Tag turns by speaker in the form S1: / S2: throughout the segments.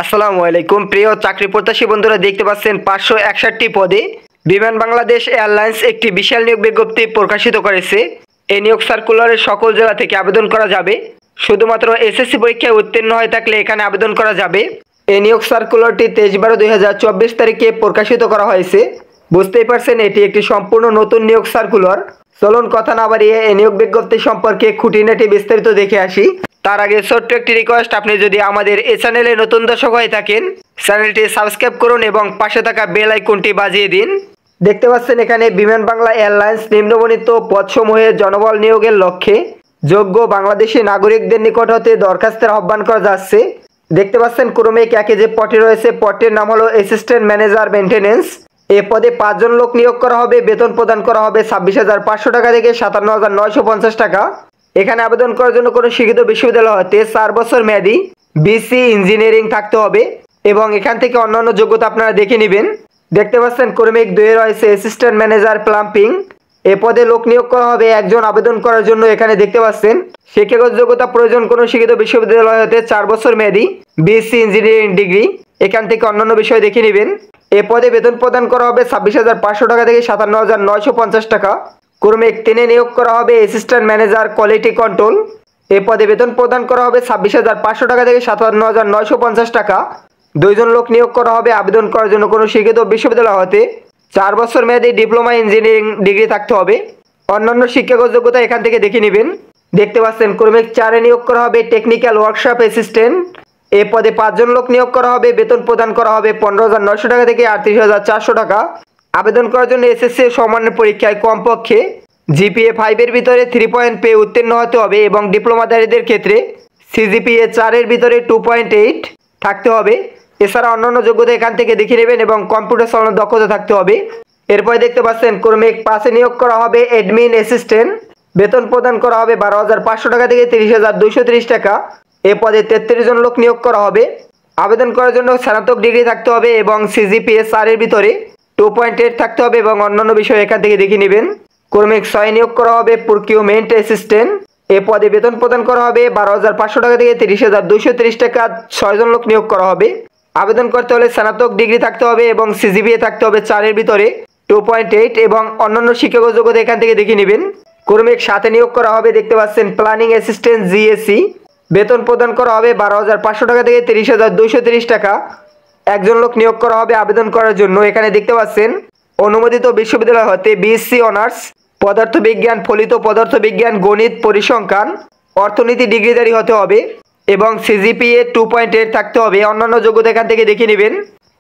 S1: আসসালামু আলাইকুম প্রিয় চাকরি প্রত্যাশী বন্ধুরা, দেখতে পাচ্ছেন 561টি পদে বিমান বাংলাদেশ এয়ারলাইন্স একটি বিশাল নিয়োগ বিজ্ঞপ্তি প্রকাশিত করেছে। এই নিয়োগ সার্কুলারে সকল জেলা থেকে আবেদন করা যাবে। শুধুমাত্র এসএসসি পরীক্ষায় উত্তীর্ণ হয়ে থাকলে এখানে আবেদন করা যাবে। এই নিয়োগ সার্কুলারটি 23/12/2024 তারিখে প্রকাশিত করা হয়েছে। বুঝতেই পারছেন এটি একটি সম্পূর্ণ নতুন নিয়োগ সার্কুলার। চলুন কথা না বাড়িয়ে এই নিয়োগ বিজ্ঞপ্তি সম্পর্কে খুঁটিনাটি বিস্তারিত দেখে আসি। তার আগে ছোট্ট একটি রিকোয়েস্ট, আপনি যদি আমাদের এই চ্যানেলে নতুন দর্শক হয়ে থাকেন চ্যানেলটি সাবস্ক্রাইব করুন এবং পাশে থাকা বেল আইকনটি বাজিয়ে দিন। দেখতে পাচ্ছেন এখানে বিমান বাংলা এয়ারলাইন্স নিম্নবর্ণিত পদসমূহে জনবল নিয়োগের লক্ষ্যে যোগ্য বাংলাদেশি নাগরিকদের নিকট হতে দরখাস্তের আহ্বান করা যাচ্ছে। দেখতে পাচ্ছেন ক্রমিক একে যে পদটি রয়েছে, পদটির নাম হলো অ্যাসিস্ট্যান্ট ম্যানেজার মেইনটেনেন্স। এ পদে 5 জন লোক নিয়োগ করা হবে। বেতন প্রদান করা হবে 26,500 টাকা থেকে 57,950 টাকা। এখানে আবেদন করার জন্য কোনো শিক্ষিত বিশ্ববিদ্যালয় হতে 4 বছর মেয়াদি বিসি ইঞ্জিনিয়ারিং থাকতে হবে এবং এখান থেকে অন্যান্য যোগ্যতা আপনারা দেখে নেবেন। দেখতে পাচ্ছেন ক্রমিক 2 রয়েছে অ্যাসিস্ট্যান্ট ম্যানেজার প্লাম্বিং। এ পদে লোক নিয়োগ করা হবে একজন। আবেদন করার জন্য এখানে দেখতে পাচ্ছেন শিক্ষাগত যোগ্যতা প্রয়োজন কোনো শিক্ষিত বিশ্ববিদ্যালয় হতে 4 বছর মেয়াদি বিএসসি ইঞ্জিনিয়ারিং ডিগ্রি। এখান থেকে অন্যান্য বিষয় দেখে নেবেন। এ পদে বেতন প্রদান করা হবে 26,500 টাকা থেকে 57,950 টাকা। ক্রমিক 3 নিয়োগ করা হবে অ্যাসিস্ট্যান্ট ম্যানেজার কোয়ালিটি কন্ট্রোল। এ পদে বেতন প্রদান করা হবে 26,500 টাকা থেকে 57,950 টাকা। 2 জন লোক নিয়োগ করা হবে। আবেদন করার জন্য কোনো শিক্ষিত বিশ্ববিদ্যালয় হতে 4 বছর মেয়াদী ডিপ্লোমা ইঞ্জিনিয়ারিং ডিগ্রি থাকতে হবে। অন্যান্য শিক্ষাগত যোগ্যতা এখান থেকে দেখে নেবেন। দেখতে পাচ্ছেন ক্রমিক 4 নিয়োগ করা হবে টেকনিক্যাল ওয়ার্কশপ অ্যাসিস্ট্যান্ট। এ পদে 5 জন লোক নিয়োগ করা হবে। বেতন প্রদান করা হবে 15,900 টাকা থেকে 38,400 টাকা। আবেদন করার জন্য এসএসসি সমমানের পরীক্ষায় কমপক্ষে জিপিএ 5 এর ভিতরে 3 পয়েন্ট পেয়ে উত্তীর্ণ হতে হবে এবং ডিপ্লোমাধারীদের ক্ষেত্রে সিজিপিএ 4 এর ভিতরে 2.8 থাকতে হবে। এছাড়া অন্যান্য যোগ্যতা এখান থেকে দেখে নেবেন এবং কম্পিউটার চালানোর দক্ষতা থাকতে হবে। এরপরে দেখতে পাচ্ছেন ক্রমিক 5 নিয়োগ করা হবে অ্যাডমিন অ্যাসিস্ট্যান্ট। বেতন প্রদান করা হবে 12,500 টাকা থেকে 30,230 টাকা। এ পদে 33 জন লোক নিয়োগ করা হবে। আবেদন করার জন্য স্নাতক ডিগ্রি থাকতে হবে এবং সিজিপিএ 4 এর ভিতরে 2.8 থাকতে হবে এবং অন্যান্য বিষয় এখান থেকে দেখে নেবেন। ক্রমিক 6 নিয়োগ করা হবে প্রকিউরমেন্ট অ্যাসিস্ট্যান্ট। এ পদে বেতন প্রদান করা হবে 12,500 টাকা থেকে 30,230 টাকা। 6 জন লোক নিয়োগ করা হবে। আবেদন করতে হলে স্নাতক ডিগ্রি থাকতে হবে এবং সিজিপিএ থাকতে হবে 4 এর ভিতরে 2.8 এবং অন্যান্য শিক্ষাগত যোগ্যতা এখান থেকে দেখে নেবেন। ক্রমিক 7 নিয়োগ করা হবে। দেখতে পাচ্ছেন প্ল্যানিং অ্যাসিস্ট্যান্ট জিএসি। বেতন প্রদান করা হবে 12,500 টাকা থেকে 30,230 টাকা। একজন লোক নিয়োগ করা হবে। আবেদন করার জন্য এখানে দেখতে পাচ্ছেন অনুমোদিত বিশ্ববিদ্যালয় হতে বিএসসি অনার্স পদার্থবিজ্ঞান, ফলিত পদার্থবিজ্ঞান, গণিত, পরিসংখ্যান, অর্থনীতি ডিগ্রিধারী হতে হবে এবং সিজিপিএ 2.8 থাকতে হবে। অন্যান্য যোগ্যতা এখান থেকে দেখে নেবেন।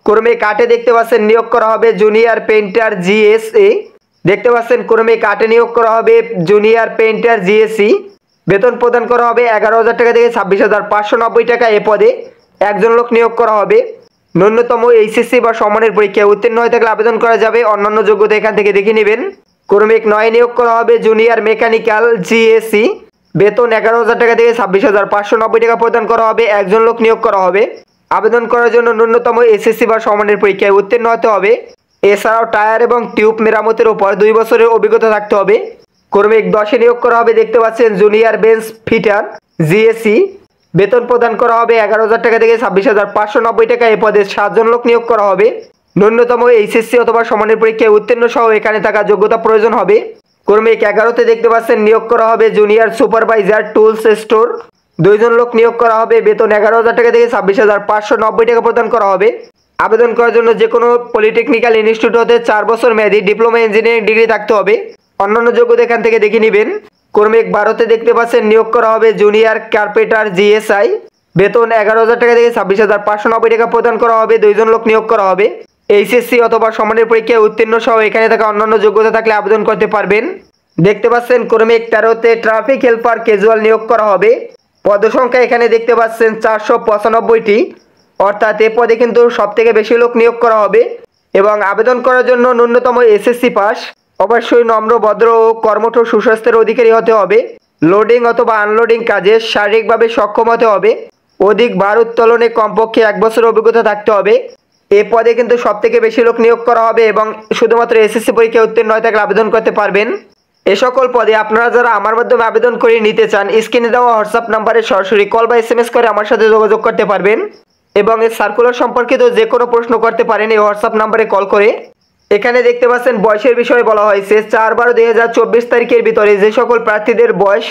S1: ক্রমিক 8 দেখতে পাচ্ছেন নিয়োগ করা হবে জুনিয়র পেইন্টার জিএসএ। দেখতে পাচ্ছেন ক্রমিক 8 নিয়োগ করা হবে জুনিয়র পেইন্টার জিএসসি। বেতন প্রদান করা হবে 11,000 টাকা থেকে 26,590 টাকা। এ পদে একজন লোক নিয়োগ করা হবে। ন্যূনতম এইচএসসি বা সমমানের পরীক্ষায় উত্তীর্ণ হয়ে থাকলে আবেদন করা যাবে। অন্যান্য যোগ্যতা এখান থেকে দেখে নেবেন। ক্রমিক 9 নিয়োগ করা হবে জুনিয়র মেকানিক্যাল জিএসসি। বেতন 11,000 টাকা থেকে 26,590 টাকা প্রদান করা হবে। একজন লোক নিয়োগ করা হবে। আবেদন করার জন্য ন্যূনতম এসএসসি বা সমমানের পরীক্ষায় উত্তীর্ণ হতে হবে। এছাড়াও টায়ার এবং টিউব মেরামতের উপর 2 বছরের অভিজ্ঞতা থাকতে হবে। ক্রমিক 10 নিয়োগ করা হবে। দেখতে পাচ্ছেন জুনিয়র বেঞ্চ ফিটার জিএসসি। বেতন প্রদান করা হবে 11,000 টাকা থেকে 26,590 টাকা। এ পদে 7 জন লোক নিয়োগ করা হবে। ন্যূনতম এইচএসসি অথবা সমানের পরীক্ষায় উত্তীর্ণ সহ এখানে থাকা যোগ্যতা প্রয়োজন হবে। ক্রমিক 11 দেখতে পাচ্ছেন নিয়োগ করা হবে জুনিয়র সুপারভাইজার টুলস স্টোর। 2 জন লোক নিয়োগ করা হবে। বেতন 11,000 টাকা থেকে 26,590 টাকা প্রদান করা হবে। আবেদন করার জন্য যে কোনো পলিটেকনিক্যাল ইনস্টিটিউট হতে 4 বছর মেয়াদী ডিপ্লোমা ইঞ্জিনিয়ারিং ডিগ্রি থাকতে হবে। অন্যান্য যোগ্যতা এখান থেকে দেখে নেবেন। ক্রমিক 12 দেখতে পাচ্ছেন নিয়োগ করা হবে জুনিয়র কার্পেন্টার জিএসআই। বেতন 11,000 টাকা থেকে 26,590 টাকা প্রদান করা হবে। 2 জন লোক নিয়োগ করা হবে। এইচএসসি অথবা সমানের পরীক্ষায় উত্তীর্ণ সহ এখানে থাকা অন্যান্য যোগ্যতা থাকলে আবেদন করতে পারবেন। দেখতে পাচ্ছেন ক্রমিক 13 ট্রাফিক হেল্পার ক্যাজুয়াল নিয়োগ করা হবে। পদসংখ্যা এখানে দেখতে পাচ্ছেন 495টি, অর্থাৎ এ পদে কিন্তু সবথেকে বেশি লোক নিয়োগ করা হবে এবং আবেদন করার জন্য ন্যূনতম এসএসসি পাস। অবশ্যই নম্র, ভদ্র ও কর্মঠ সুস্বাস্থ্যের অধিকারী হতে হবে। লোডিং অথবা আনলোডিং কাজে শারীরিকভাবে সক্ষম হতে হবে। অধিক ভার উত্তোলনে কমপক্ষে 1 বছরের অভিজ্ঞতা থাকতে হবে। এই পদে কিন্তু সবথেকে বেশি লোক নিয়োগ করা হবে এবং শুধুমাত্র এসএসসি পরীক্ষায় উত্তীর্ণ হয়ে থাকলে আবেদন করতে পারবেন। এ সকল পদে আপনারা যারা আমার মাধ্যমে আবেদন করে নিতে চান স্ক্রিনে দেওয়া হোয়াটসঅ্যাপ নাম্বারে সরাসরি কল বা এসএমএস করে আমার সাথে যোগাযোগ করতে পারবেন। এবং এই সার্কুলার সম্পর্কিত যে কোনো প্রশ্ন করতে পারেন এই হোয়াটসঅ্যাপ নাম্বারে কল করে। এখানে দেখতে পাচ্ছেন বয়সের বিষয়ে বলা হয়েছে 4/12/2024 তারিখের ভিতরে যে সকল প্রার্থীদের বয়স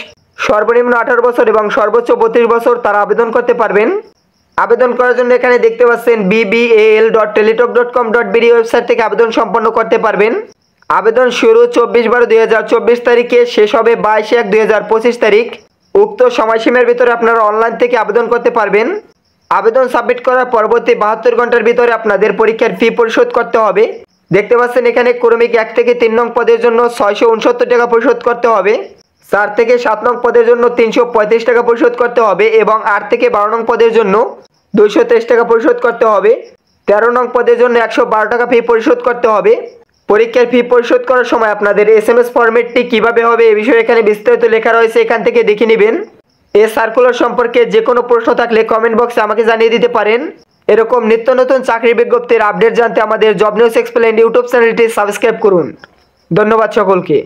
S1: সর্বনিম্ন 18 বছর এবং সর্বোচ্চ 32 বছর তারা আবেদন করতে পারবেন। আবেদন করার জন্য এখানে দেখতে পাচ্ছেন bbal.teletalk.com.bd ওয়েবসাইট থেকে আবেদন সম্পন্ন করতে পারবেন। আবেদন শুরু 24/12/2024 তারিখে, শেষ হবে 22/1/2025 তারিখ। উক্ত সময়সীমার ভিতরে আপনারা অনলাইন থেকে আবেদন করতে পারবেন। আবেদন সাবমিট করার পরবর্তী 72 ঘন্টার ভিতরে আপনাদের পরীক্ষার ফি পরিশোধ করতে হবে। দেখতে পাচ্ছেন এখানে ক্রমিক 1 থেকে 3 নং পদের জন্য 669 টাকা পরিশোধ করতে হবে, 4 থেকে 7 নং পদের জন্য 335 টাকা পরিশোধ করতে হবে এবং 8 থেকে 12 নং পদের জন্য 223 টাকা পরিশোধ করতে হবে। 13 নং পদের জন্য 112 টাকা ফি পরিশোধ করতে হবে। পরীক্ষার ফি পরিশোধ করার সময় আপনাদের SMS ফরম্যাটটি কিভাবে হবে এ বিষয়ে এখানে বিস্তারিত লেখা রয়েছে, এখান থেকে দেখে নেবেন। এই সার্কুলার সম্পর্কে যে কোনো প্রশ্ন থাকলে কমেন্ট বক্সে আমাকে জানিয়ে দিতে পারেন। এরকম নিত্য নতুন চাকরি বিজ্ঞপ্তির আপডেট জানতে আমাদের জব নিউজ এক্সপ্লেইন ইউটিউব চ্যানেলটি সাবস্ক্রাইব করুন। ধন্যবাদ সকলকে।